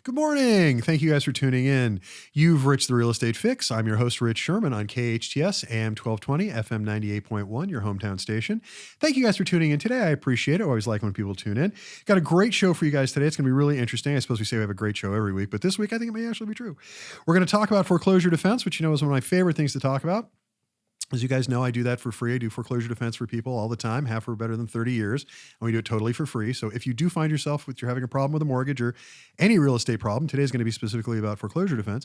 Good morning. Thank you guys for tuning in. You've reached the Real Estate Fix. I'm your host, Rich Szerman on KHTS, AM 1220, FM 98.1, your hometown station. Thank you guys for tuning in today. I appreciate it. I always like when people tune in. Got a great show for you guys today. It's going to be really interesting. I suppose we say we have a great show every week, but this week I think it may actually be true. We're going to talk about foreclosure defense, which you know is one of my favorite things to talk about. As you guys know, I do that for free. I do foreclosure defense for people all the time, have for better than 30 years, and we do it totally for free. So if you do find yourself you're having a problem with a mortgage or any real estate problem, today's going to be specifically about foreclosure defense.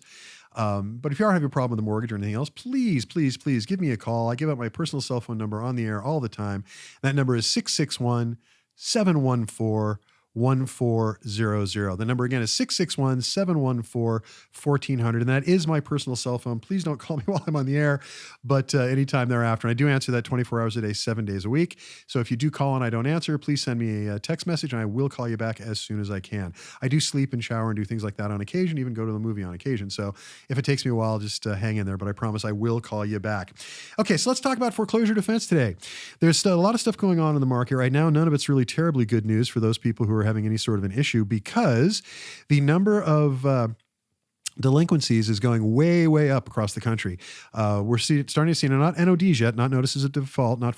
But if you are having a problem with a mortgage or anything else, please give me a call. I give out my personal cell phone number on the air all the time. That number is 661-714-1400. The number again is 661-714-1400. And that is my personal cell phone. Please don't call me while I'm on the air, but anytime thereafter. And I do answer that 24 hours a day, 7 days a week. So if you do call and I don't answer, please send me a text message and I will call you back as soon as I can. I do sleep and shower and do things like that on occasion, even go to the movie on occasion. So if it takes me a while, just hang in there, but I promise I will call you back. Okay, so let's talk about foreclosure defense today. There's a lot of stuff going on in the market right now. None of it's really terribly good news for those people who are having any sort of an issue because the number of delinquencies is going way up across the country. We're starting to see not NODs yet, not notices of default, not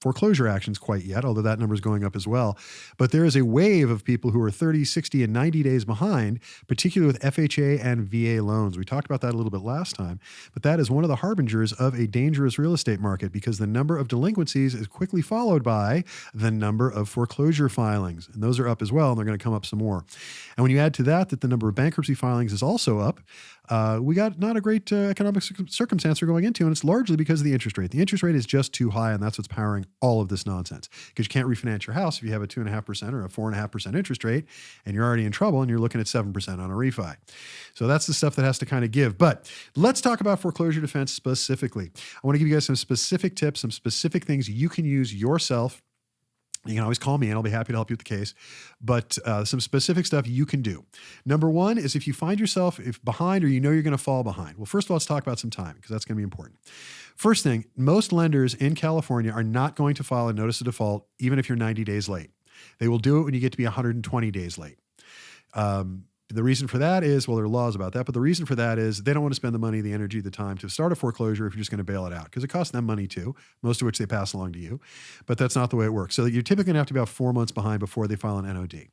foreclosure actions quite yet, although that number is going up as well. But there is a wave of people who are 30, 60, and 90 days behind, particularly with FHA and VA loans. We talked about that a little bit last time, but that is one of the harbingers of a dangerous real estate market because the number of delinquencies is quickly followed by the number of foreclosure filings. And those are up as well, and they're going to come up some more. And when you add to that the number of bankruptcy filings is also up, we got not a great economic circumstance we're going into, and it's largely because of the interest rate. The interest rate is just too high, and that's what's powering all of this nonsense because you can't refinance your house if you have a 2.5% or a 4.5% interest rate and you're already in trouble and you're looking at 7% on a refi. So that's the stuff that has to kind of give. But let's talk about foreclosure defense specifically. I want to give you guys some specific tips, some specific things you can use yourself. You can always call me and I'll be happy to help you with the case, but some specific stuff you can do. Number one is if you find yourself behind or you know you're going to fall behind. Well, first of all, let's talk about some time because that's going to be important. First thing, most lenders in California are not going to file a notice of default even if you're 90 days late. They will do it when you get to be 120 days late. The reason for that is, well, there are laws about that, but the reason for that is they don't want to spend the money, the energy, the time to start a foreclosure if you're just going to bail it out because it costs them money too, most of which they pass along to you, but that's not the way it works. So you're typically going to have to be about 4 months behind before they file an NOD.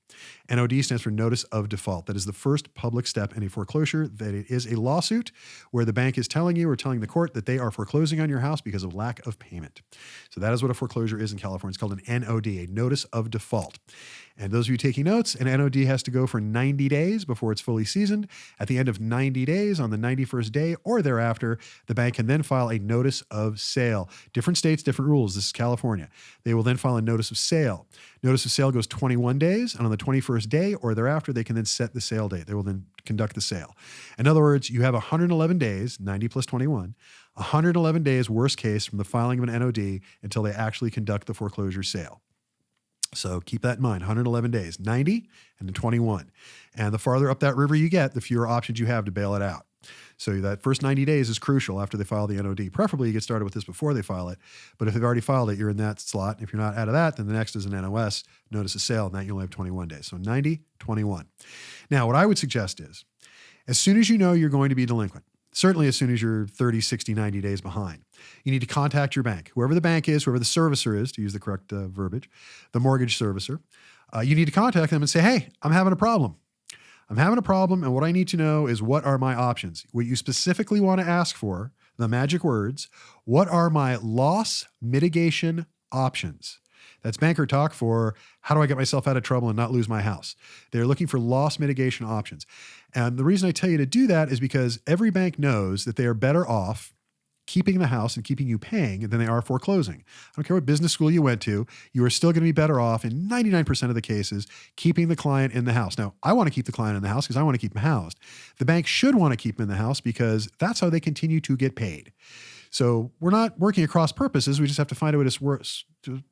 NOD stands for Notice of Default. That is the first public step in a foreclosure, that it is a lawsuit where the bank is telling you or telling the court that they are foreclosing on your house because of lack of payment. So that is what a foreclosure is in California. It's called an NOD, a Notice of Default. And those of you taking notes, an NOD has to go for 90 days before it's fully seasoned. At the end of 90 days, on the 91st day or thereafter, the bank can then file a notice of sale. Different states, different rules. This is California. They will then file a notice of sale. Notice of sale goes 21 days, and on the 21st day or thereafter, they can then set the sale date. They will then conduct the sale. In other words, you have 111 days, 90 plus 21, 111 days, worst case, from the filing of an NOD until they actually conduct the foreclosure sale. So keep that in mind, 111 days, 90 and then 21. And the farther up that river you get, the fewer options you have to bail it out. So that first 90 days is crucial after they file the NOD. Preferably you get started with this before they file it. But if they've already filed it, you're in that slot. If you're not out of that, then the next is an NOS, notice of sale, and that you only have 21 days. So 90, 21. Now, what I would suggest is, as soon as you know you're going to be delinquent, certainly as soon as you're 30, 60, 90 days behind, you need to contact your bank. Whoever the bank is, whoever the servicer is, to use the correct verbiage, the mortgage servicer, you need to contact them and say, hey, I'm having a problem. And what I need to know is what are my options? What you specifically want to ask for, the magic words, what are my loss mitigation options? That's banker talk for how do I get myself out of trouble and not lose my house? They're looking for loss mitigation options. And the reason I tell you to do that is because every bank knows that they are better off keeping the house and keeping you paying than they are foreclosing. I don't care what business school you went to, you are still going to be better off in 99% of the cases keeping the client in the house. Now, I want to keep the client in the house because I want to keep him housed. The bank should want to keep him in the house because that's how they continue to get paid. So we're not working across purposes. We just have to find a way to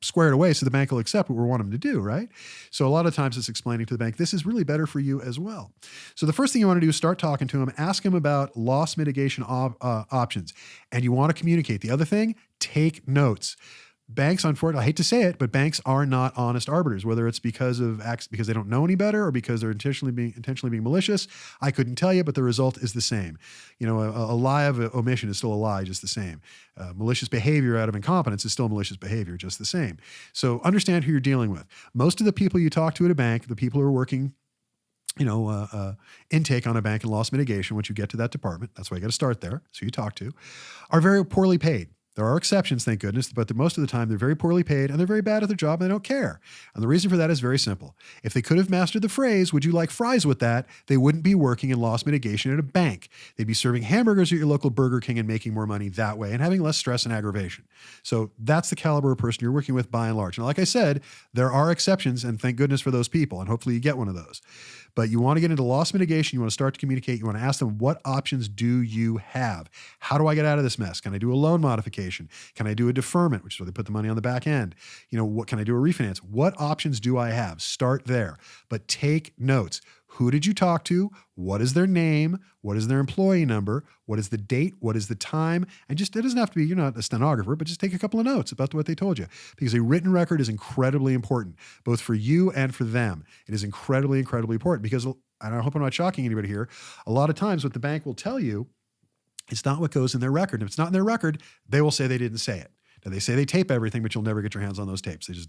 square it away so the bank will accept what we want them to do, right? So a lot of times it's explaining to the bank, this is really better for you as well. So the first thing you want to do is start talking to them, ask them about loss mitigation options, and you want to communicate. The other thing, take notes. banks, unfortunately, I hate to say it, but banks are not honest arbiters, whether it's because they don't know any better or because they're intentionally being malicious. I couldn't tell you, but the result is the same. A lie of omission is still a lie, just the same. Malicious behavior out of incompetence is still malicious behavior, just the same. So understand who you're dealing with. Most of the people you talk to at a bank, the people who are working intake on a bank and loss mitigation, once you get to that department, that's why you got to start there. So you talk to, are very poorly paid. There are exceptions, thank goodness, but most of the time they're very poorly paid and they're very bad at their job and they don't care. And the reason for that is very simple. If they could have mastered the phrase, "Would you like fries with that?" they wouldn't be working in loss mitigation at a bank. They'd be serving hamburgers at your local Burger King and making more money that way and having less stress and aggravation. So that's the caliber of person you're working with by and large. Now, like I said, there are exceptions, and thank goodness for those people, and hopefully you get one of those. But you want to get into loss mitigation. You want to start to communicate. You want to ask them, what options do you have? How do I get out of this mess? Can I do a loan modification? Can I do a deferment, which is where they put the money on the back end? What can I do a refinance? What options do I have? Start there, but take notes. Who did you talk to? What is their name? What is their employee number? What is the date? What is the time? And it doesn't have to be, you're not a stenographer, but just take a couple of notes about what they told you, because a written record is incredibly important, both for you and for them. It is incredibly, incredibly important because, and I hope I'm not shocking anybody here, a lot of times what the bank will tell you, it's not what goes in their record. If it's not in their record, they will say they didn't say it. Now, they say they tape everything, but you'll never get your hands on those tapes. They just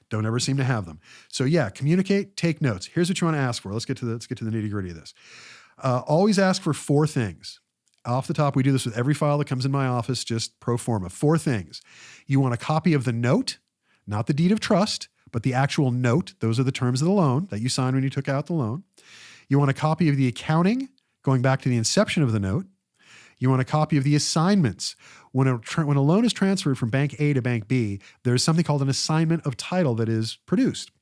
don't ever seem to have them. So yeah, communicate, take notes. Here's what you want to ask for. Let's get to the nitty gritty of this. Always ask for 4 things. Off the top, we do this with every file that comes in my office, just pro forma. 4 things. You want a copy of the note, not the deed of trust, but the actual note. Those are the terms of the loan that you signed when you took out the loan. You want a copy of the accounting, going back to the inception of the note. You want a copy of the assignments. When a loan is transferred from Bank A to Bank B, there's something called an assignment of title that is produced.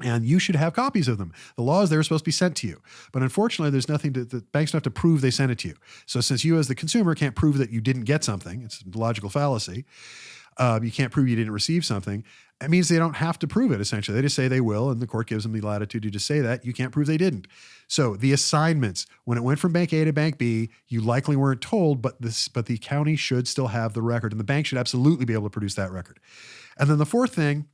And you should have copies of them. The law is they're supposed to be sent to you. But unfortunately, there's nothing the banks don't have to prove they sent it to you. So since you as the consumer can't prove that you didn't get something, it's a logical fallacy, you can't prove you didn't receive something, it means they don't have to prove it, essentially. They just say they will, and the court gives them the latitude to just say that. You can't prove they didn't. So the assignments, when it went from Bank A to Bank B, you likely weren't told, but the county should still have the record, and the bank should absolutely be able to produce that record. And then the 4th thing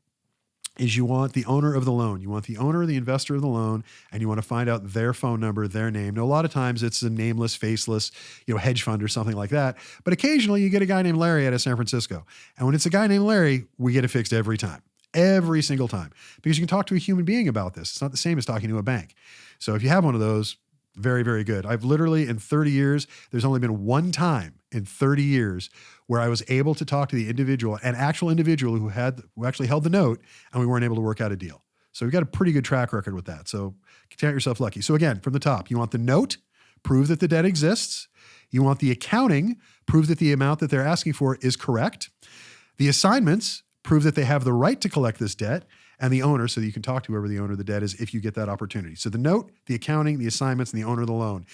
is you want the owner of the loan. You want the owner, the investor of the loan, and you want to find out their phone number, their name. Now, a lot of times it's a nameless, faceless, hedge fund or something like that. But occasionally you get a guy named Larry out of San Francisco. And when it's a guy named Larry, we get it fixed every time. Every single time. Because you can talk to a human being about this. It's not the same as talking to a bank. So if you have one of those, very, very good. I've literally, in 30 years, there's only been one time in 30 years where I was able to talk to the individual, an actual individual who actually held the note, and we weren't able to work out a deal. So we've got a pretty good track record with that. So count yourself lucky. So again, from the top, you want the note, prove that the debt exists. You want the accounting, prove that the amount that they're asking for is correct. The assignments, prove that they have the right to collect this debt. And the owner, so that you can talk to whoever the owner of the debt is if you get that opportunity. So the note, the accounting, the assignments, and the owner of the loan.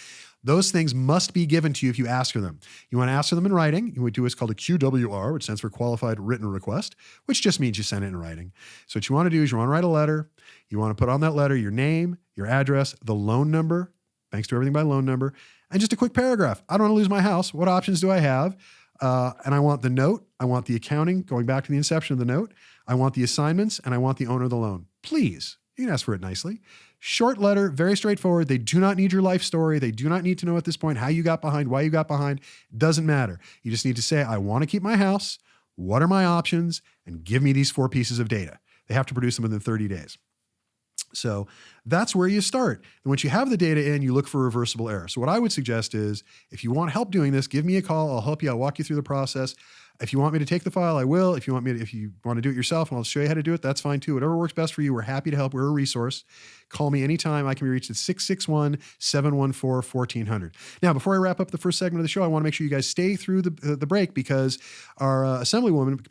Those things must be given to you if you ask for them. You want to ask for them in writing. You would do what's called a QWR, which stands for Qualified Written Request, which just means you send it in writing. So what you want to do is you want to write a letter. You want to put on that letter your name, your address, the loan number. Banks do everything by loan number. And just a quick paragraph. I don't want to lose my house. What options do I have? And I want the note. I want the accounting, going back to the inception of the note. I want the assignments, and I want the owner of the loan. Please, you can ask for it nicely. Short letter, very straightforward. They do not need your life story. They do not need to know at this point how you got behind, why you got behind. Doesn't matter. You just need to say, I want to keep my house. What are my options? And give me these 4 pieces of data. They have to produce them within 30 days. So that's where you start. And once you have the data in, you look for reversible error. So what I would suggest is, if you want help doing this, give me a call. I'll help you. I'll walk you through the process. If you want me to take the file, I will. If you want to do it yourself, and I'll show you how to do it, that's fine too. Whatever works best for you, we're happy to help. We're a resource. Call me anytime. I can be reached at 661-714-1400. Now, before I wrap up the first segment of the show, I want to make sure you guys stay through the break, because our Assemblywoman,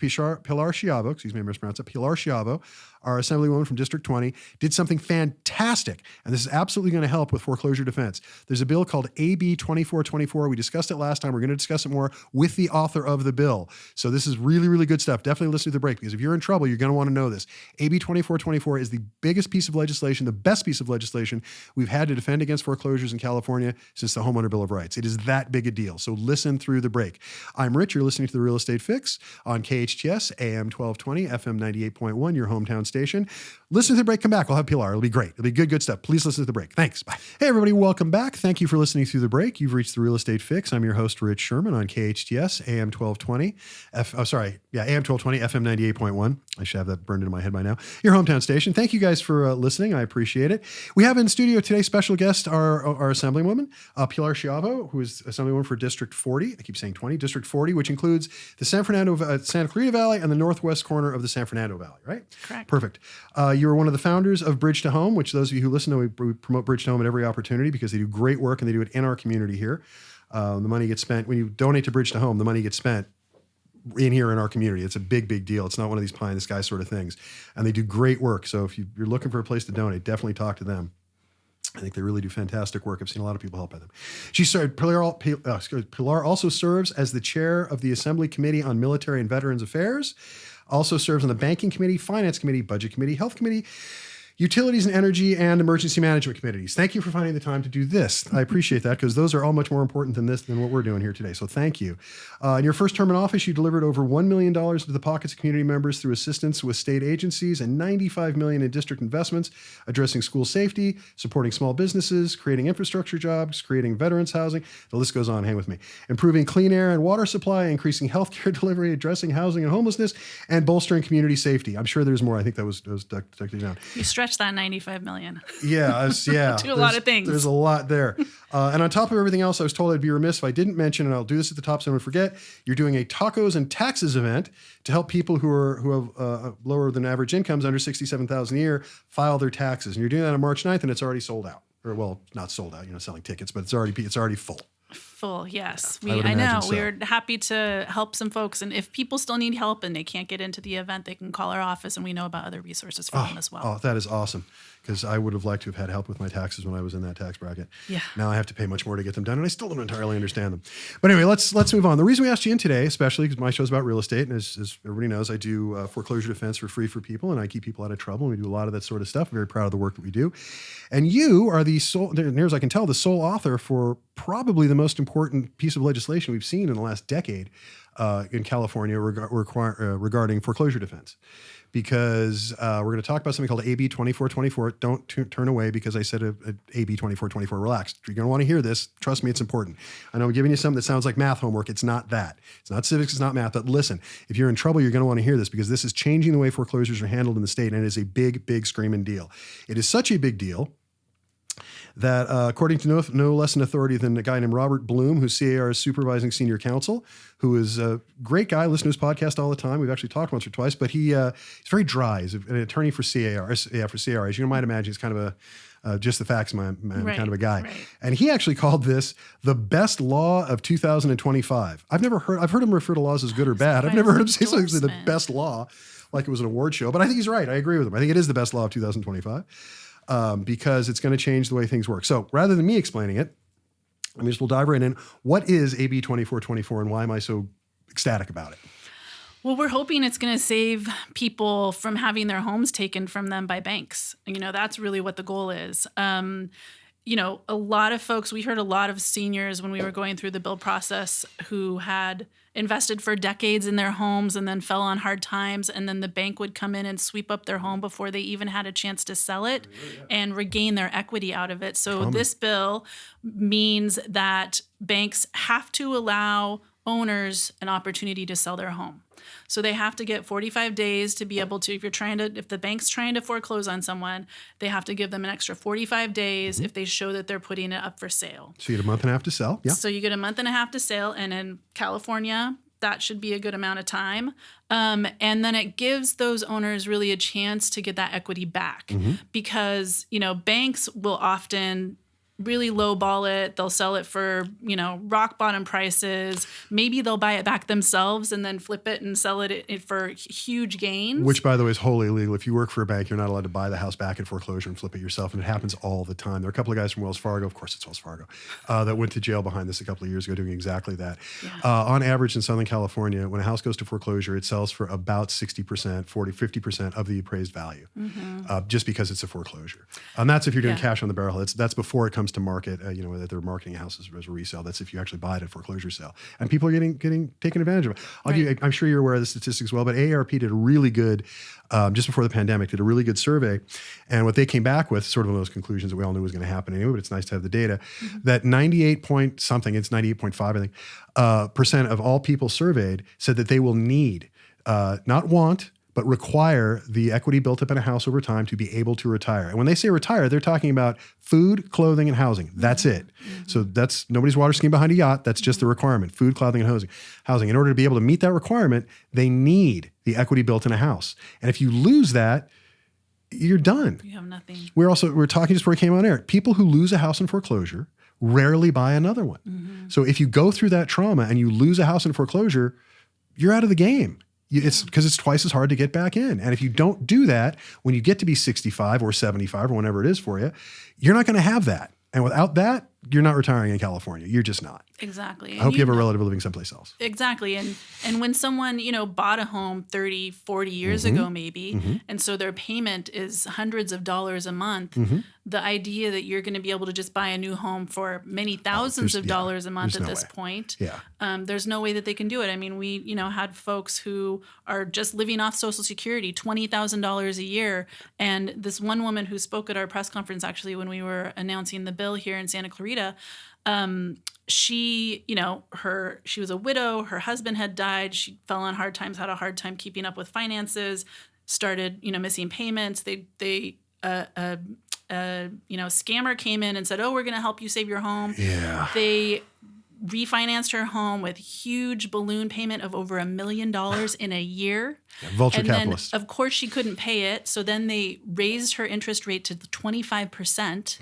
Pilar Schiavo, excuse me, I mispronounced it, Pilar Schiavo, our Assemblywoman from District 20, did something fantastic fantastic. And this is absolutely going to help with foreclosure defense. There's a bill called AB 2424. We discussed it last time. We're going to discuss it more with the author of the bill. So this is really, really good stuff. Definitely listen to the break, because if you're in trouble, you're going to want to know this. AB 2424 is the biggest piece of legislation, the best piece of legislation we've had to defend against foreclosures in California since the Homeowner Bill of Rights. It is that big a deal. So listen through the break. I'm Rich. You're listening to The Real Estate Fix on KHTS, AM 1220, FM 98.1, your hometown station. Listen to the break. Come back. We'll have Pilar. It'll be great. It'll be good stuff. Please listen to the break. Thanks. Bye. Hey, everybody. Welcome back. Thank you for listening through the break. You've reached The Real Estate Fix. I'm your host, Rich Szerman, on KHTS, AM 1220. AM 1220, FM 98.1. I should have that burned into my head by now. Your hometown station. Thank you guys for listening. I appreciate it. We have in studio today special guest, our Assemblywoman, Pilar Schiavo, who is Assemblywoman for District 40. I keep saying 20, District 40, which includes the Santa Clarita Valley and the northwest corner of the San Fernando Valley, right? Correct. Perfect. You are one of the founders of Bridge to Home, which those of you who listen know, we promote Bridge to Home at every opportunity because they do great work and they do it in our community here. The money gets spent, when you donate to Bridge to Home, the money gets spent in here in our community. It's a big, big deal. It's not one of these pie in the sky sort of things. And they do great work. So if you're looking for a place to donate, definitely talk to them. I think they really do fantastic work. I've seen a lot of people helped by them. Pilar also serves as the chair of the Assembly Committee on Military and Veterans Affairs, also serves on the Banking Committee, Finance Committee, Budget Committee, Health Committee, Utilities and Energy, and Emergency Management Committees. Thank you for finding the time to do this. I appreciate that, because those are all much more important than what we're doing here today. So thank you. In your first term in office, you delivered over $1 million to the pockets of community members through assistance with state agencies and $95 million in district investments, addressing school safety, supporting small businesses, creating infrastructure jobs, creating veterans housing. The list goes on. Hang with me. Improving clean air and water supply, increasing healthcare delivery, addressing housing and homelessness, and bolstering community safety. I'm sure there's more. I think that was ducked down. You stretched that $95 million. Yeah. Do a lot of things. There's a lot there. And on top of everything else, I was told I'd be remiss if I didn't mention, and I'll do this at the top so I don't forget, you're doing a tacos and taxes event to help people who have lower than average incomes, under $67,000 a year, file their taxes. And you're doing that on March 9th, and it's already sold out. Or, well, not sold out, selling tickets, but it's already full. Full, yes. Yeah, I know. so. We're happy to help some folks. And if people still need help and they can't get into the event, they can call our office, and we know about other resources for them as well. Oh, that is awesome. Because I would have liked to have had help with my taxes when I was in that tax bracket. Yeah. Now I have to pay much more to get them done, and I still don't entirely understand them. But anyway, let's move on. The reason we asked you in today, especially because my show's about real estate, and as everybody knows, I do foreclosure defense for free for people, and I keep people out of trouble, and we do a lot of that sort of stuff. I'm very proud of the work that we do. And you are the sole, near as I can tell, the sole author for probably the most important piece of legislation we've seen in the last decade in California regarding foreclosure defense. Because we're going to talk about something called AB 2424. Don't turn away because I said AB 2424. Relax. You're going to want to hear this. Trust me, it's important. I know I'm giving you something that sounds like math homework. It's not that. It's not civics. It's not math. But listen, if you're in trouble, you're going to want to hear this, because this is changing the way foreclosures are handled in the state, and it is a big, big screaming deal. It is such a big deal that according to no less an authority than a guy named Robert Bloom, who's CAR's supervising senior counsel, who is a great guy, listen to his podcast all the time. We've actually talked once or twice, but he's very dry. He's an attorney for CAR. For CAR. As you might imagine, he's kind of just the facts man kind of a guy. Right. And he actually called this the best law of 2025. I've heard him refer to laws as good or bad. I've never heard him say something like the best law, like it was an award show. But I think he's right. I agree with him. I think it is the best law of 2025. Because it's going to change the way things work. So rather than me explaining it, we'll dive right in. What is AB 2424, and why am I so ecstatic about it? Well, we're hoping it's going to save people from having their homes taken from them by banks. That's really what the goal is. A lot of folks, we heard a lot of seniors when we were going through the bill process who had invested for decades in their homes and then fell on hard times, and then the bank would come in and sweep up their home before they even had a chance to sell it and regain their equity out of it. So this bill means that banks have to allow owners an opportunity to sell their home. So they have to get 45 days to be able to, if the bank's trying to foreclose on someone, they have to give them an extra 45 days if they show that they're putting it up for sale. So you get a month and a half to sell. Yeah. So you get a month and a half to sell. And in California, that should be a good amount of time. And then it gives those owners really a chance to get that equity back because, banks will often really lowball it. They'll sell it for, rock bottom prices. Maybe they'll buy it back themselves and then flip it and sell it for huge gains. Which, by the way, is wholly illegal. If you work for a bank, you're not allowed to buy the house back in foreclosure and flip it yourself. And it happens all the time. There are a couple of guys from Wells Fargo, of course it's Wells Fargo, that went to jail behind this a couple of years ago doing exactly that. Yeah. On average in Southern California, when a house goes to foreclosure, it sells for about 60%, 40, 50% of the appraised value, just because it's a foreclosure. And that's if you're doing cash on the barrel. That's before it comes to market, that they're marketing houses as a resale. That's if you actually buy it at foreclosure sale. And people are getting taken advantage of it. I'm sure you're aware of the statistics well, but AARP did a really good, just before the pandemic, did a really good survey. And what they came back with, sort of one of those conclusions that we all knew was going to happen anyway, but it's nice to have the data, that 98 point something, it's 98.5, I think, percent of all people surveyed said that they will need, not want, but require the equity built up in a house over time to be able to retire. And when they say retire, they're talking about food, clothing, and housing. That's it. So that's nobody's water skiing behind a yacht. That's just the requirement: food, clothing, and housing. In order to be able to meet that requirement, they need the equity built in a house. And if you lose that, you're done. You have nothing. We're talking just before we came on air. People who lose a house in foreclosure rarely buy another one. So if you go through that trauma and you lose a house in foreclosure, you're out of the game. It's because it's twice as hard to get back in. And if you don't do that, when you get to be 65 or 75 or whenever it is for you, you're not going to have that. And without that, you're not retiring in California. You're just not. Exactly. I hope you have a relative living someplace else. Exactly. And when someone, bought a home 30, 40 years ago maybe, and so their payment is hundreds of dollars a month, the idea that you're going to be able to just buy a new home for many thousands of dollars a month at this point, there's no way that they can do it. I mean, we, had folks who are just living off Social Security, $20,000 a year. And this one woman who spoke at our press conference, actually, when we were announcing the bill here in Santa Clarita, she was a widow. Her husband had died. She fell on hard times, had a hard time keeping up with finances, started, missing payments. Scammer came in and said, "Oh, we're going to help you save your home." Yeah. They refinanced her home with huge balloon payment of over $1 million in a year. Vulture and capitalists. Then, of course, she couldn't pay it. So then they raised her interest rate to 25%.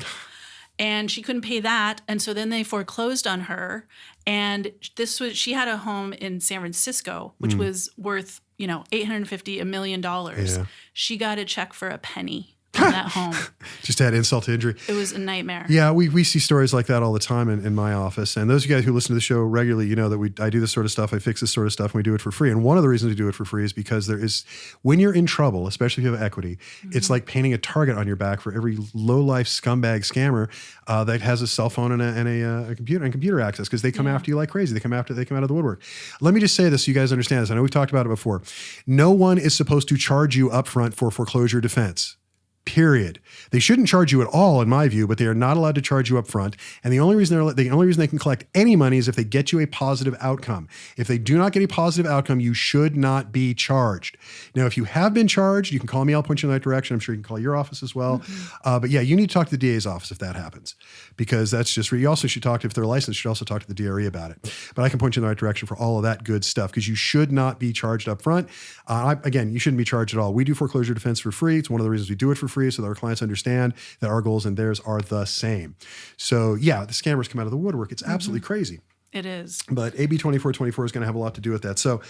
And she couldn't pay that. And so then they foreclosed on her. And she had a home in San Francisco, which was worth, $850, $1 million. Yeah. She got a check for a penny on that home. Just to add insult to injury. It was a nightmare. Yeah, we see stories like that all the time in my office. And those of you guys who listen to the show regularly, you know that I do this sort of stuff. I fix this sort of stuff, and we do it for free. And one of the reasons we do it for free is because when you're in trouble, especially if you have equity, it's like painting a target on your back for every low-life scumbag scammer that has a cell phone and a computer access, because they come after you like crazy. They come out of the woodwork. Let me just say this so you guys understand this. I know we've talked about it before. No one is supposed to charge you upfront for foreclosure defense. Period. They shouldn't charge you at all, in my view, but they are not allowed to charge you up front. And the only reason they can collect any money is if they get you a positive outcome. If they do not get a positive outcome, you should not be charged. Now, if you have been charged, you can call me. I'll point you in the right direction. I'm sure you can call your office as well. But yeah, you need to talk to the DA's office if that happens, because that's just where you also should talk to, if they're licensed, you should also talk to the DRE about it. But I can point you in the right direction for all of that good stuff, because you should not be charged up front. Again, you shouldn't be charged at all. We do foreclosure defense for free. It's one of the reasons we do it for free, so that our clients understand that our goals and theirs are the same. So yeah, the scammers come out of the woodwork. It's absolutely crazy. It is. But AB 2424 is going to have a lot to do with that. So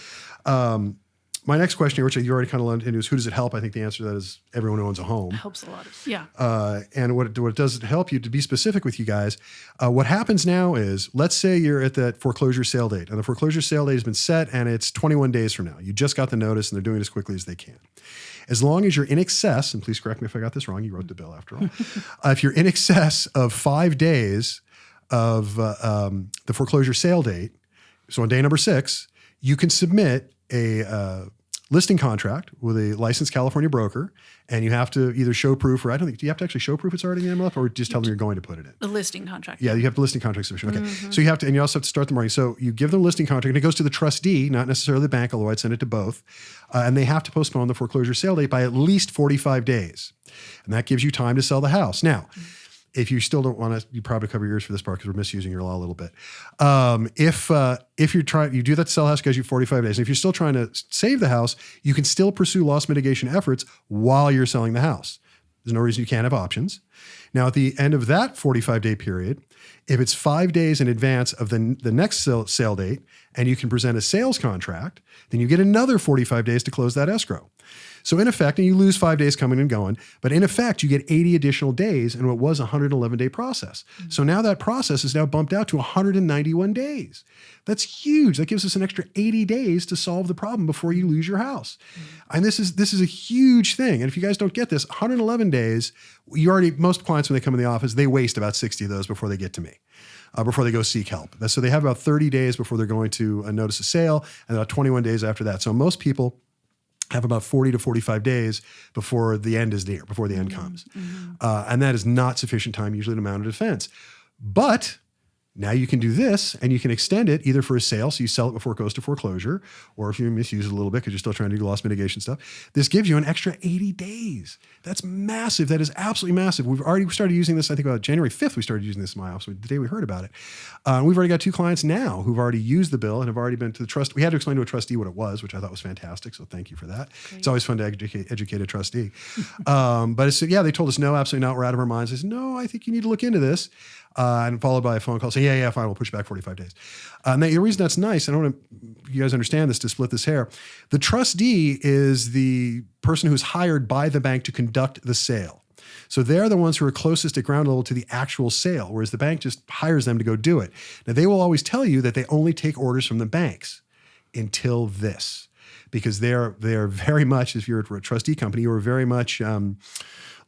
my next question here, which you already kind of learned into, is who does it help? I think the answer to that is everyone who owns a home. It helps a lot. Yeah. And what it does help you, to be specific with you guys, what happens now is, let's say you're at that foreclosure sale date, and the foreclosure sale date has been set, and it's 21 days from now. You just got the notice, and they're doing it as quickly as they can. As long as you're in excess, and please correct me if I got this wrong, you wrote the bill after all. If you're in excess of 5 days of the foreclosure sale date, so on day number 6, you can submit a listing contract with a licensed California broker, and you have to either show proof, or do you have to actually show proof it's already in the MLS, or just tell them you're going to put it in? The listing contract. Yeah, you have the listing contract submission. Okay. So you have to, and you also have to start the morning. So you give them the listing contract, and it goes to the trustee, not necessarily the bank, although I'd send it to both. And they have to postpone the foreclosure sale date by at least 45 days. And that gives you time to sell the house. Now, if you still don't want to, you probably cover your ears for this part because we're misusing your law a little bit. If you're trying, you do that to sell the house, gives you 45 days. And if you're still trying to save the house, you can still pursue loss mitigation efforts while you're selling the house. There's no reason you can't have options. Now, at the end of that 45-day period, if it's 5 days in advance of the next sale date and you can present a sales contract, then you get another 45 days to close that escrow. So in effect, and you lose 5 days coming and going, but in effect, you get 80 additional days in what was a 111-day process. Mm-hmm. So now that process is now bumped out to 191 days. That's huge. That gives us an extra 80 days to solve the problem before you lose your house. Mm-hmm. And this is a huge thing. And if you guys don't get this, 111 days, most clients when they come in the office, they waste about 60 of those before they get to me. Before they go seek help. So they have about 30 days before they're going to notice a sale and about 21 days after that. So most people have about 40 to 45 days before the end is near, before the end comes. Mm-hmm. And that is not sufficient time usually to mount a defense. But now you can do this and you can extend it either for a sale, so you sell it before it goes to foreclosure, or if you misuse it a little bit because you're still trying to do loss mitigation stuff, this gives you an extra 80 days. That's massive. That is absolutely massive. We've already started using this, I think about January 5th, we started using this in my office, the day we heard about it. We've already got 2 clients now who've already used the bill and have already been to the trust. We had to explain to a trustee what it was, which I thought was fantastic. So thank you for that. Great. It's always fun to educate a trustee. But they told us, no, absolutely not. We're out of our minds. I said, no, I think you need to look into this. And followed by a phone call saying, yeah, fine, we'll push back 45 days. And the reason that's nice, I don't want you guys understand this to split this hair. The trustee is the person who's hired by the bank to conduct the sale. So they're the ones who are closest at ground level to the actual sale, whereas the bank just hires them to go do it. Now, they will always tell you that they only take orders from the banks until this, because they are very much, if you're a trustee company, you're very much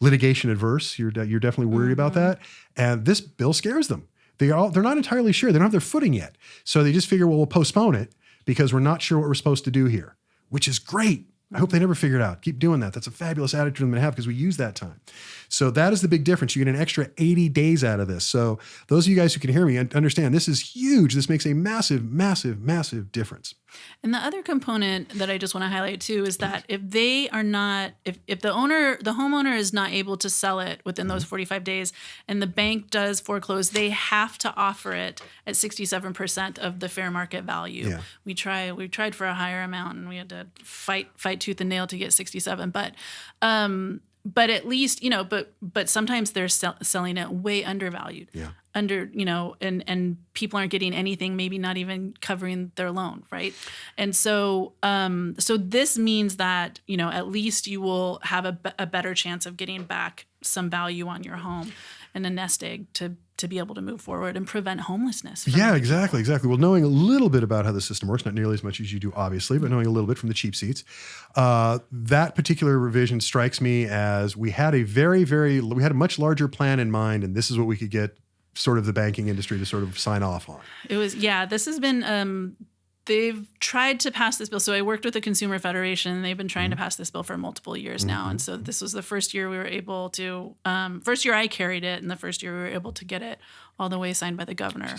litigation adverse. You're definitely worried about that. And this bill scares them. They're not entirely sure. They don't have their footing yet. So they just figure, well, we'll postpone it because we're not sure what we're supposed to do here, which is great. I hope they never figure it out. Keep doing that. That's a fabulous attitude for them to have because we use that time. So that is the big difference. You get an extra 80 days out of this. So those of you guys who can hear me understand this is huge. This makes a massive, massive, massive difference. And the other component that I just want to highlight too is that if they are not, if the homeowner is not able to sell it within those 45 days and the bank does foreclose, they have to offer it at 67% of the fair market value. Yeah. We tried for a higher amount and we had to fight tooth and nail to get 67. But at least, but sometimes they're selling it way undervalued. Yeah. And people aren't getting anything, maybe not even covering their loan, right? And so this means that, at least you will have a better chance of getting back some value on your home and a nest egg to be able to move forward and prevent homelessness. Yeah, exactly. Well, knowing a little bit about how the system works, not nearly as much as you do, obviously, but knowing a little bit from the cheap seats, that particular revision strikes me as we had a much larger plan in mind, and this is what we could get sort of the banking industry to sort of sign off on. This has been, they've tried to pass this bill. So I worked with the Consumer Federation, and they've been trying to pass this bill for multiple years now. And so this was the first year we were able to, first year I carried it, and the first year we were able to get it all the way signed by the governor,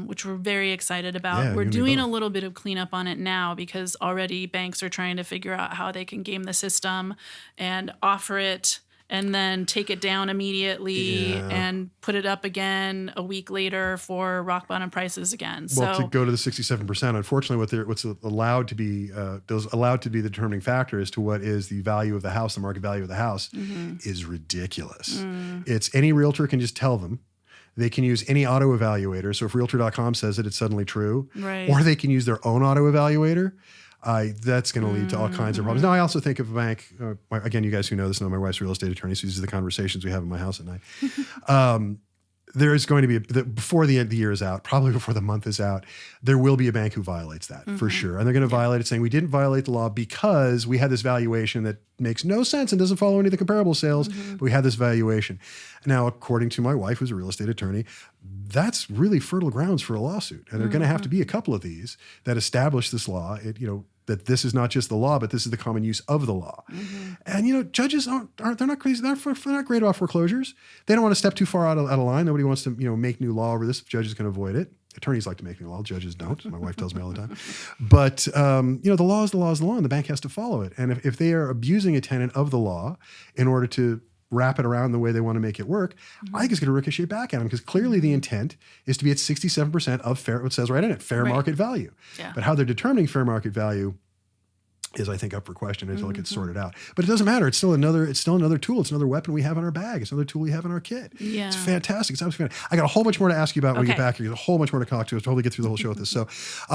which we're very excited about. Yeah, we're doing a little bit of cleanup on it now because already banks are trying to figure out how they can game the system and offer it and then take it down immediately and put it up again a week later for rock bottom prices again. Well, to go to the 67%, unfortunately, what's allowed to be the determining factor as to what is the value of the house, the market value of the house, is ridiculous. It's any realtor can just tell them. They can use any auto evaluator. So if Realtor.com says it, it's suddenly true. Right. Or they can use their own auto evaluator. That's going to lead to all kinds of problems. Now, I also think of a bank, again, you guys who know this know my wife's a real estate attorney, so these are the conversations we have in my house at night. There is going to be, before the year is out, probably before the month is out, there will be a bank who violates that for sure. And they're going to violate it saying we didn't violate the law because we had this valuation that makes no sense and doesn't follow any of the comparable sales, but we had this valuation. Now, according to my wife, who's a real estate attorney, that's really fertile grounds for a lawsuit. And there are going to have to be a couple of these that establish this law. That this is not just the law, but this is the common use of the law. And, judges they're not crazy. They're not great about foreclosures. They don't want to step too far out of line. Nobody wants to, make new law over this. Judges can avoid it. Attorneys like to make new law. Judges don't. My wife tells me all the time. But, the law is the law is the law, and the bank has to follow it. And if they are abusing a tenet of the law in order to wrap it around the way they want to make it work, I think it's going to ricochet back at them because clearly the intent is to be at 67% of fair, it says right in it, fair market value. Yeah. But how they're determining fair market value, is, I think, up for question until it gets sorted out. But it doesn't matter. It's still another tool. It's another weapon we have in our bag. It's another tool we have in our kit. Yeah. It's fantastic. It's absolutely fantastic. I got a whole bunch more to ask you about when we get back here. There's a whole bunch more to talk to us. Totally get through the whole show with this. So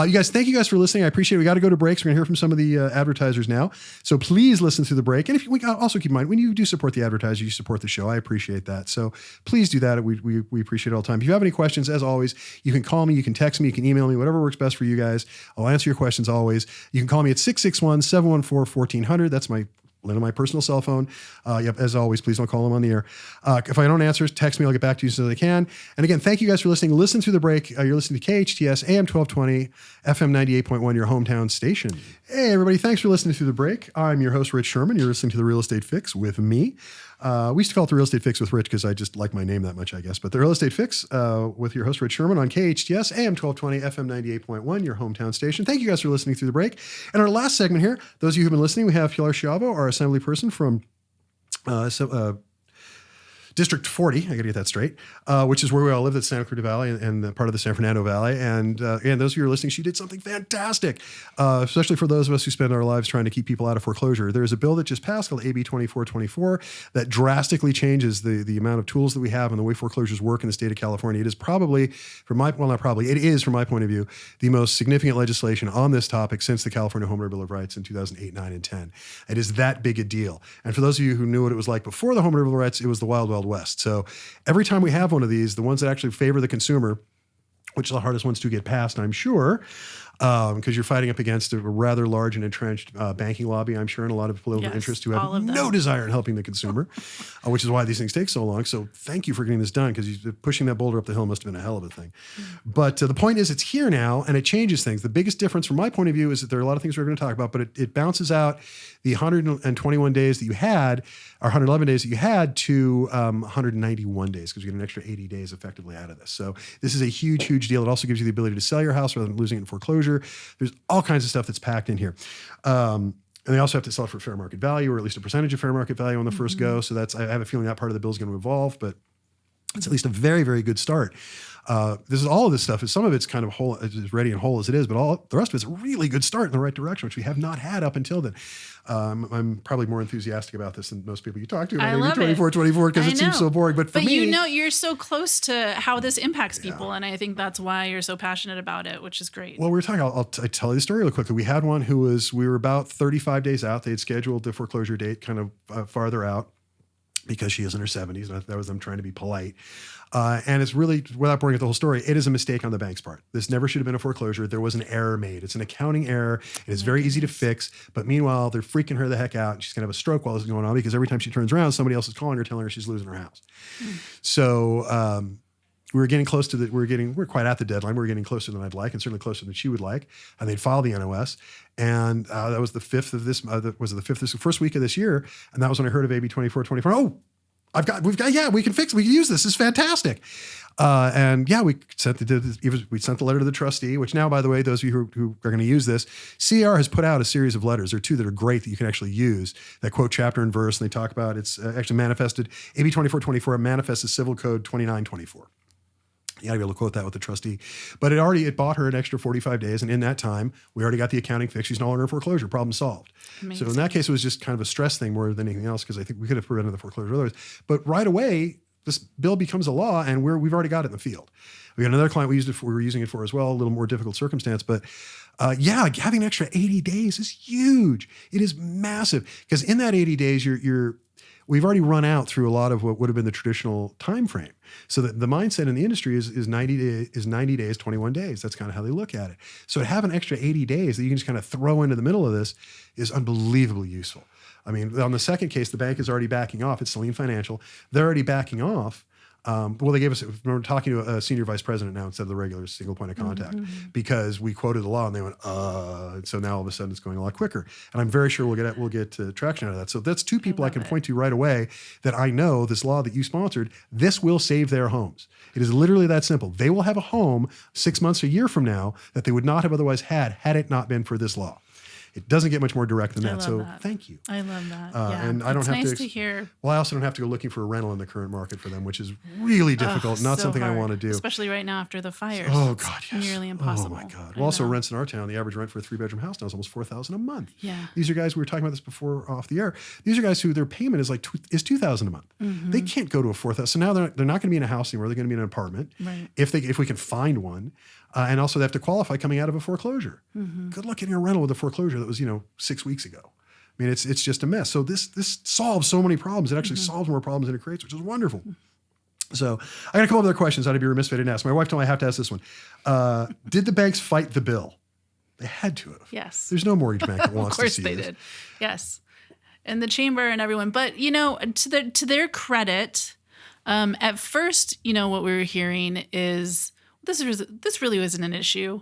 you guys, thank you guys for listening. I appreciate it. We got to go to breaks. We're going to hear from some of the advertisers now. So please listen through the break. And if we also keep in mind, when you do support the advertiser, you support the show. I appreciate that. So please do that. We appreciate it all the time. If you have any questions, as always, you can call me, you can text me, you can email me, whatever works best for you guys. I'll answer your questions always. You can call me at 661-714-1400. That's my personal cell phone. As always, please don't call them on the air. If I don't answer, text me. I'll get back to you as soon as I can. And again, thank you guys for listening. Listen through the break. You're listening to KHTS AM 1220, FM 98.1, your hometown station. Hey, everybody. Thanks for listening through the break. I'm your host, Rich Szerman. You're listening to The Real Estate Fix with me. We used to call it The Real Estate Fix with Rich because I just like my name that much, I guess. But The Real Estate Fix with your host, Rich Szerman, on KHTS, AM 1220, FM 98.1, your hometown station. Thank you guys for listening through the break. And our last segment here, those of you who've been listening, we have Pilar Schiavo, our assembly person from District 40, I got to get that straight, which is where we all live at Santa Cruz Valley and part of the San Fernando Valley. And those of you who are listening, she did something fantastic, especially for those of us who spend our lives trying to keep people out of foreclosure. There's a bill that just passed called AB 2424 that drastically changes the amount of tools that we have and the way foreclosures work in the state of California. It is probably, it is from my point of view, the most significant legislation on this topic since the California Home Rule Bill of Rights in 2008, 9, and 10. It is that big a deal. And for those of you who knew what it was like before the Home Rule Bill of Rights, it was the Wild Wild West. So every time we have one of these, the ones that actually favor the consumer, which are the hardest ones to get passed, I'm sure, because you're fighting up against a rather large and entrenched banking lobby, I'm sure, and a lot of political interests who have no desire in helping the consumer, which is why these things take so long. So thank you for getting this done, because pushing that boulder up the hill must have been a hell of a thing. But the point is, it's here now, and it changes things. The biggest difference from my point of view is that there are a lot of things we're going to talk about, but it bounces out the 121 days that you had, or 111 days that you had, to 191 days, because you get an extra 80 days effectively out of this. So this is a huge, huge deal. It also gives you the ability to sell your house rather than losing it in foreclosure. There's all kinds of stuff that's packed in here. And they also have to sell it for fair market value, or at least a percentage of fair market value on the first go. So I have a feeling that part of the bill is going to evolve, but it's at least a very, very good start. All of this stuff some of it's kind of whole, as ready and whole as it is, but the rest of it's a really good start in the right direction, which we have not had up until then. I'm probably more enthusiastic about this than most people you talk to. I love 24 because it seems so boring. But for me, you're so close to how this impacts people, and I think that's why you're so passionate about it, which is great. Well, I'll tell you the story real quickly. We had one we were about 35 days out. They had scheduled the foreclosure date kind of farther out, because she is in her 70s. That was them trying to be polite. And it's really, without boring with the whole story, it is a mistake on the bank's part. This never should have been a foreclosure. There was an error made. It's an accounting error. It is very easy to fix. But meanwhile, they're freaking her the heck out. And she's going to have a stroke while this is going on, because every time she turns around, somebody else is calling her, telling her she's losing her house. So we're getting close to we're quite at the deadline. We're getting closer than I'd like, and certainly closer than she would like. And they'd filed the NOS. And that was the 5th of this, first week of this year. And that was when I heard of AB 2424. Oh, we can fix it. We can use this. This is fantastic. We sent the letter to the trustee, which now, by the way, those of you who are going to use this, CR has put out a series of letters. There are two that are great that you can actually use that quote chapter and verse. And they talk about, it's actually manifested, AB 2424 manifests as Civil Code 2924. You got to be able to quote that with the trustee. But it bought her an extra 45 days. And in that time, we already got the accounting fixed. She's no longer in foreclosure. Problem solved. Amazing. So in that case, it was just kind of a stress thing more than anything else, because I think we could have prevented the foreclosure otherwise. But right away, this bill becomes a law, and we've already got it in the field. We got another client we were using it for as well, a little more difficult circumstance. But having an extra 80 days is huge. It is massive, because in that 80 days, we've already run out through a lot of what would have been the traditional time frame. So the mindset in the industry is 90 days, 21 days. That's kind of how they look at it. So to have an extra 80 days that you can just kind of throw into the middle of this is unbelievably useful. I mean, on the second case, the bank is already backing off. It's Celine Financial. They're already backing off. They gave us, we're talking to a senior vice president now instead of the regular single point of contact, because we quoted the law and they went, and so now all of a sudden it's going a lot quicker. And I'm very sure we'll get traction out of that. So that's two people I can point to right away that I know this law that you sponsored, this will save their homes. It is literally that simple. They will have a home 6 months, a year from now that they would not have otherwise had it not been for this law. It doesn't get much more direct than I that. love So that. thank you. I love that. And I don't it's have nice to to hear. Well, I also don't have to go looking for a rental in the current market for them, which is really difficult. Not So something I hard, want to do. especially right now after the fires. Oh It's God, yes. nearly impossible. Oh my God. I Well, also know. rents in our town, the average rent for a 3-bedroom house now is almost $4,000 a month. Yeah. These are guys, we were talking about this before off the air. These are guys who their payment is like $2,000 a month. Mm-hmm. They can't go to a $4,000. So now they're not going to be in a house anymore. They're going to be in an apartment. Right. If we can find one. And also they have to qualify coming out of a foreclosure. Mm-hmm. Good luck getting a rental with a foreclosure that was, 6 weeks ago. I mean, it's just a mess. So this solves so many problems. It actually solves more problems than it creates, which is wonderful. So I got a couple other questions. I'd be remiss if I didn't ask. My wife told me I have to ask this one. Did the banks fight the bill? They had to have. Yes. There's no mortgage bank that wants to see Of course this. they did. Yes. And the chamber and everyone. But, to their credit, at first, what we were hearing is this really wasn't an issue.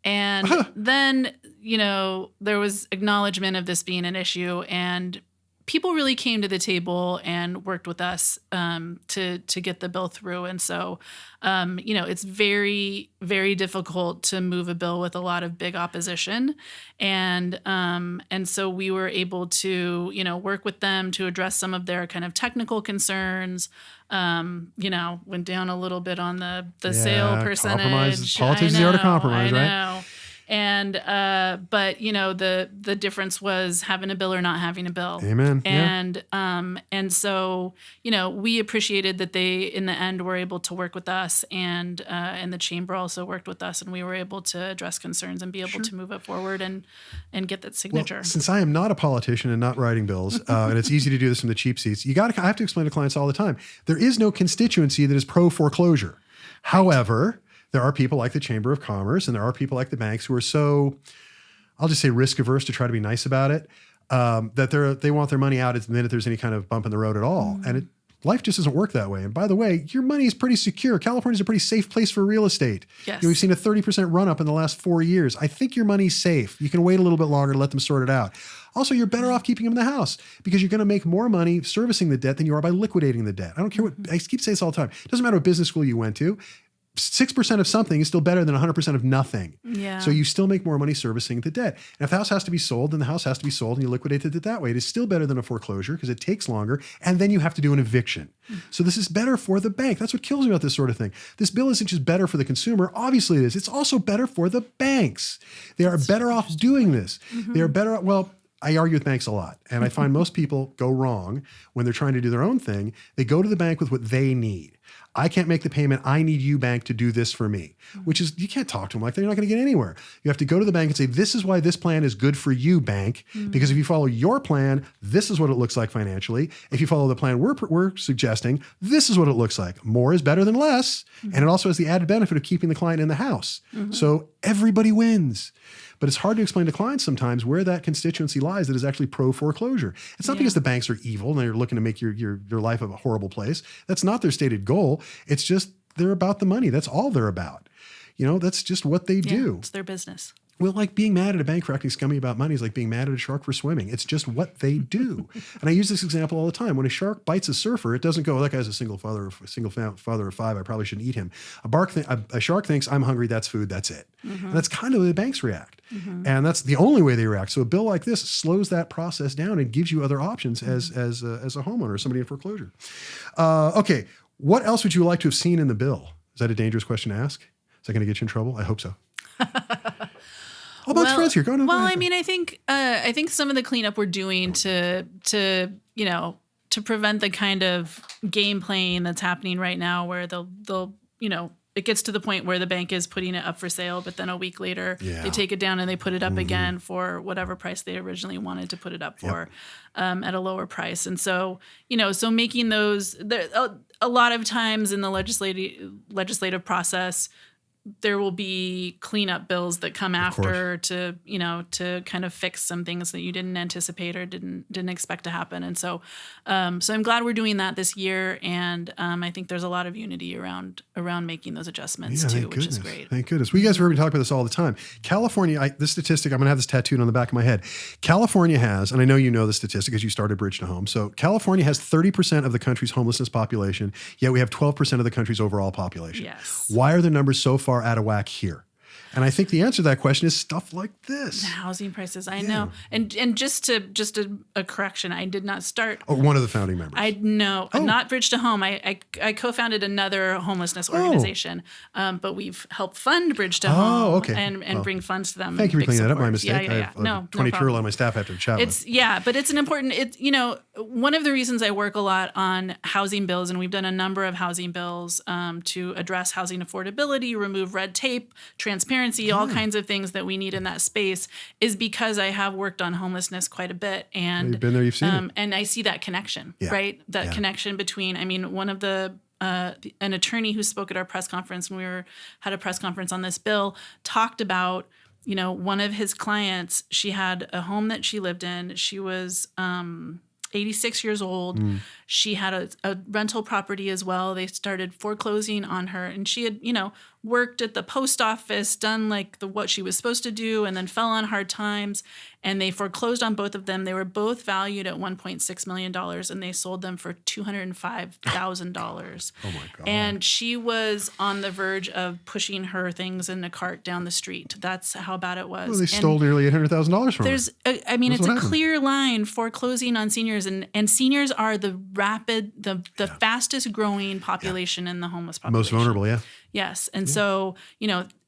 And then, there was acknowledgement of this being an issue, and people really came to the table and worked with us to get the bill through. And so, it's very, very difficult to move a bill with a lot of big opposition. And so we were able to, work with them to address some of their kind of technical concerns. Went down a little bit on the sale percentage. Compromise. Politics is the art of compromise, right? I know. And but the difference was having a bill or not having a bill. Amen. And so we appreciated that they in the end were able to work with us, and the chamber also worked with us, and we were able to address concerns and be able to move it forward and get that signature. Well, since I am not a politician and not writing bills, and it's easy to do this from the cheap seats, I have to explain to clients all the time. There is no constituency that is pro foreclosure. However, there are people like the Chamber of Commerce and there are people like the banks who are so, I'll just say risk averse to try to be nice about it, that they want their money out at the minute there's any kind of bump in the road at all. And life just doesn't work that way. And by the way, your money is pretty secure. California's a pretty safe place for real estate. Yes. We've seen a 30% run up in the last 4 years. I think your money's safe. You can wait a little bit longer to let them sort it out. Also, you're better off keeping them in the house because you're going to make more money servicing the debt than you are by liquidating the debt. I don't care what, I keep saying this all the time. It doesn't matter what business school you went to. 6% of something is still better than 100% of nothing. Yeah. So you still make more money servicing the debt. And if the house has to be sold, then the house has to be sold and you liquidate the debt that way. It is still better than a foreclosure because it takes longer. And then you have to do an eviction. So this is better for the bank. That's what kills me about this sort of thing. This bill isn't just better for the consumer. Obviously it is. It's also better for the banks. They are better off doing this. They are better. Well, I argue with banks a lot. And I find most people go wrong when they're trying to do their own thing. They go to the bank with what they need. I can't make the payment. I need you, bank, to do this for me, which is, you can't talk to them like that. You're not going to get anywhere. You have to go to the bank and say, this is why this plan is good for you, bank, because if you follow your plan, this is what it looks like financially. If you follow the plan we're suggesting, this is what it looks like. More is better than less. And it also has the added benefit of keeping the client in the house. So everybody wins. But it's hard to explain to clients sometimes where that constituency lies that is actually pro foreclosure. It's not because the banks are evil and they're looking to make your life a horrible place. That's not their stated goal. It's just they're about the money. That's all they're about. That's just what they do. It's their business. Well, like being mad at a bank for acting scummy about money is like being mad at a shark for swimming. It's just what they do. And I use this example all the time. When a shark bites a surfer, it doesn't go, oh, that guy's a single father of 5. I probably shouldn't eat him. A shark thinks, I'm hungry. That's food. That's it. And that's kind of the way the banks react. And that's the only way they react. So a bill like this slows that process down and gives you other options as a homeowner, somebody in foreclosure. Okay. What else would you like to have seen in the bill? Is that a dangerous question to ask? Is that going to get you in trouble? I hope so. Friends here. Go on. Well, I mean, I think some of the cleanup we're doing to prevent the kind of game playing that's happening right now, where they'll it gets to the point where the bank is putting it up for sale, but then a week later they take it down and they put it up again for whatever price they originally wanted to put it up for, at a lower price. And so so making those a lot of times in the legislative process, there will be cleanup bills that come after to kind of fix some things that you didn't anticipate or didn't expect to happen. And so I'm glad we're doing that this year. And I think there's a lot of unity around making those adjustments too, which is great. Thank goodness. We guys have heard me talk about this all the time. California, this statistic, I'm going to have this tattooed on the back of my head. California has, and I know you know the statistic because you started Bridge to Home. So California has 30% of the country's homelessness population, yet we have 12% of the country's overall population. Yes. Why are the numbers so far out of whack here? And I think the answer to that question is stuff like this. Housing prices, I know. And just a correction, I did not start. Oh, one of the founding members. Not Bridge to Home. I co-founded another homelessness organization, but we've helped fund Bridge to Home and bring funds to them. Thank you for cleaning that up. My mistake. Yeah. I have 20 people on my staff I have to chat with. But it's an important. One of the reasons I work a lot on housing bills, and we've done a number of housing bills to address housing affordability, remove red tape, transparency, all kinds of things that we need in that space, is because I have worked on homelessness quite a bit. And you've been there, you've seen it. And I see that connection, right? That connection between, one of an attorney who spoke at our press conference when we had a press conference on this bill talked about, one of his clients, she had a home that she lived in. She was 86 years old. She had a rental property as well. They started foreclosing on her, and she had, worked at the post office, done what she was supposed to do, and then fell on hard times, and they foreclosed on both of them. They were both valued at $1.6 million, and they sold them for $205,000. Oh my God. And she was on the verge of pushing her things in a cart down the street. That's how bad it was. Well, they stole nearly $800,000 from her. It's a clear line foreclosing on seniors, and seniors are the fastest growing population in the homeless population. Most vulnerable, yeah. Yes. And so,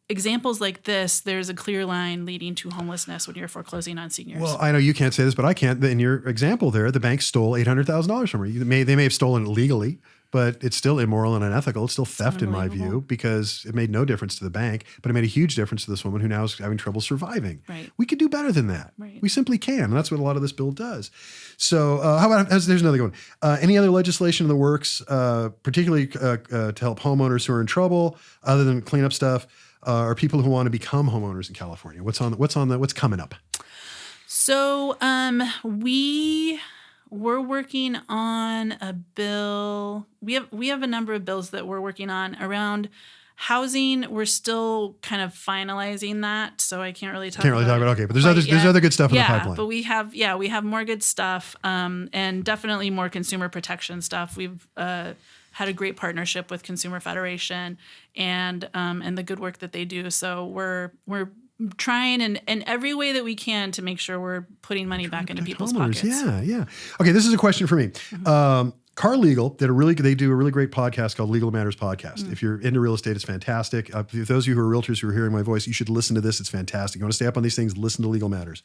examples like this, there's a clear line leading to homelessness when you're foreclosing on seniors. Well, I know you can't say this, but I can't. In your example there, the bank stole $800,000 from her. They may have stolen it legally, but it's still immoral and unethical. It's still theft in my view, because it made no difference to the bank, but it made a huge difference to this woman who now is having trouble surviving. Right. We could do better than that. Right. We simply can. And that's what a lot of this bill does. So how about, there's another one. Any other legislation in the works, particularly to help homeowners who are in trouble, other than cleanup stuff, or people who want to become homeowners in California? What's coming up? So we're working on a bill. We have a number of bills that we're working on around housing. We're still kind of finalizing that, so I can't really talk about it. Okay, but there's other good stuff in the pipeline. But we have more good stuff, and definitely more consumer protection stuff. We've had a great partnership with Consumer Federation and the good work that they do. So we're trying in every way that we can to make sure we're putting money back into people's pockets. Yeah. Okay, this is a question for me. Mm-hmm. Car Legal they do a really great podcast called Legal Matters Podcast. Mm-hmm. If you're into real estate, it's fantastic. For those of you who are realtors who are hearing my voice, you should listen to this. It's fantastic. You want to stay up on these things, listen to Legal Matters.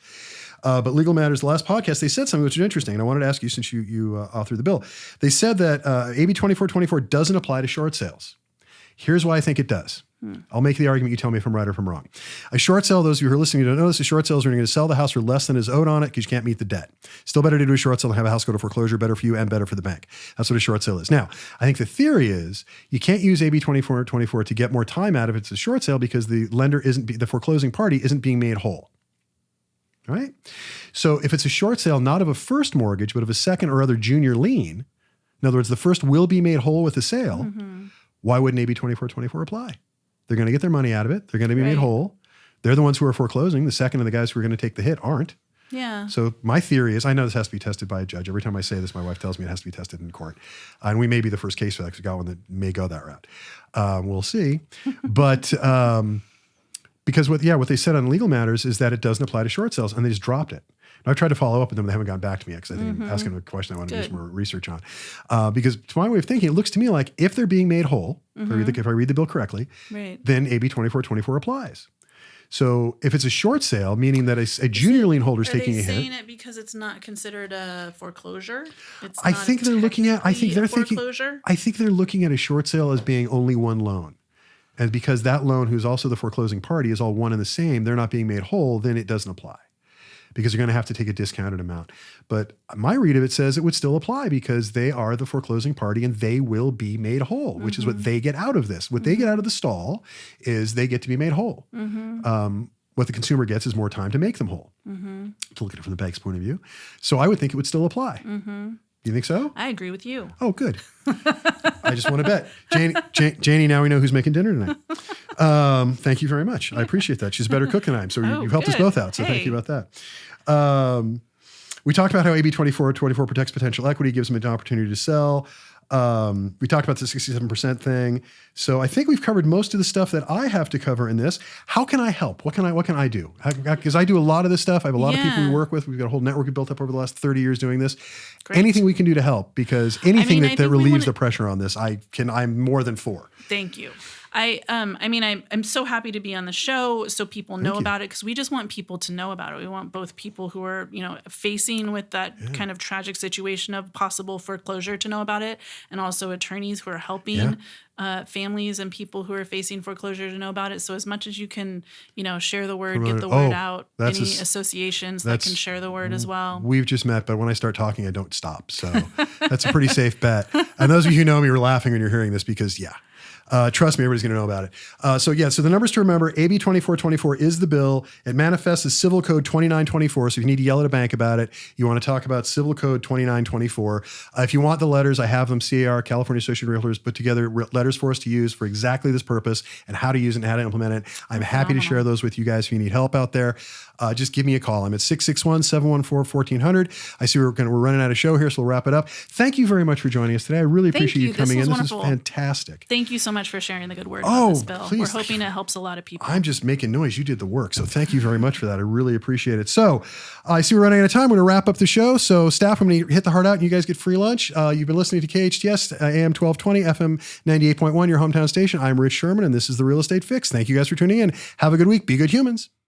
But Legal Matters, the last podcast, they said something which is interesting, and I wanted to ask you since you authored the bill. They said that AB 2424 doesn't apply to short sales. Here's why I think it does. I'll make the argument. You tell me if I'm right or if I'm wrong. A short sale, those of you who are listening, you don't know this, a short sale is when you're going to sell the house for less than is owed on it because you can't meet the debt. Still better to do a short sale and have a house go to foreclosure, better for you and better for the bank. That's what a short sale is. Now, I think the theory is you can't use AB 2424 to get more time out of it. It's a short sale because the the foreclosing party isn't being made whole. Right? So if it's a short sale, not of a first mortgage, but of a second or other junior lien, in other words, the first will be made whole with the sale, why wouldn't AB 2424 apply? They're going to get their money out of it. They're going to be made whole. They're the ones who are foreclosing. The second and the guys who are going to take the hit aren't. Yeah. So my theory is, I know this has to be tested by a judge. Every time I say this, my wife tells me it has to be tested in court. And we may be the first case for that because we got one that may go that route. We'll see. But because what they said on Legal Matters is that it doesn't apply to short sales, and they just dropped it. And I've tried to follow up with them. They haven't gotten back to me yet because I think I'm asking them a question I want to do some more research on. Because to my way of thinking, it looks to me like if they're being made whole, if I read the bill correctly, then AB 2424 applies. So if it's a short sale, meaning that a junior lien holder is taking a hit. Are they saying it because it's not considered a foreclosure? I think they're looking at a short sale as being only one loan. And because that loan, who's also the foreclosing party, is all one and the same, they're not being made whole, then it doesn't apply. Because you're going to have to take a discounted amount. But my read of it says it would still apply because they are the foreclosing party and they will be made whole, which is what they get out of this. What they get out of the stall is they get to be made whole. What the consumer gets is more time to make them whole, to look at it from the bank's point of view. So I would think it would still apply. You think so? I agree with you. Oh, good. I just want to bet. Janie, now we know who's making dinner tonight. Thank you very much. I appreciate that. She's a better cook than I am. So you've helped us both out. So thank you about that. We talked about how AB 2424 protects potential equity, gives them an opportunity to sell. We talked about the 67% thing. So I think we've covered most of the stuff that I have to cover in this. How can I help? What can I do? Because I do a lot of this stuff. I have a lot of people we work with. We've got a whole network we built up over the last 30 years doing this. Great. Anything we can do to help, because anything I that relieves the pressure on this, I'm more than for. Thank you. I'm so happy to be on the show so people know about it, because we just want people to know about it. We want both people who are, facing with that kind of tragic situation of possible foreclosure to know about it, and also attorneys who are helping families and people who are facing foreclosure to know about it. So as much as you can, share the word, get the word out. Any associations that can share the word as well. We've just met, but when I start talking, I don't stop. So that's a pretty safe bet. And those of you who know me are laughing when you're hearing this, because trust me, everybody's going to know about it. So the numbers to remember: AB 2424 is the bill. It manifests as Civil Code 2924. So if you need to yell at a bank about it, you want to talk about Civil Code 2924. If you want the letters, I have them. CAR, California Association of Realtors, put together letters for us to use for exactly this purpose, and how to use it and how to implement it. I'm happy to share those with you guys if you need help out there. Just give me a call. I'm at 661-714-1400. I see we're running out of show here, so we'll wrap it up. Thank you very much for joining us today. I really appreciate you coming in. This is fantastic. Thank you so much for sharing the good word about this bill. Please. We're hoping it helps a lot of people. I'm just making noise. You did the work. So thank you very much for that. I really appreciate it. So I see we're running out of time. We're going to wrap up the show. So staff, I'm going to hit the heart out and you guys get free lunch. You've been listening to KHTS, AM 1220, FM 98.1, your hometown station. I'm Rich Szerman, and this is The Real Estate Fix. Thank you guys for tuning in. Have a good week. Be good humans.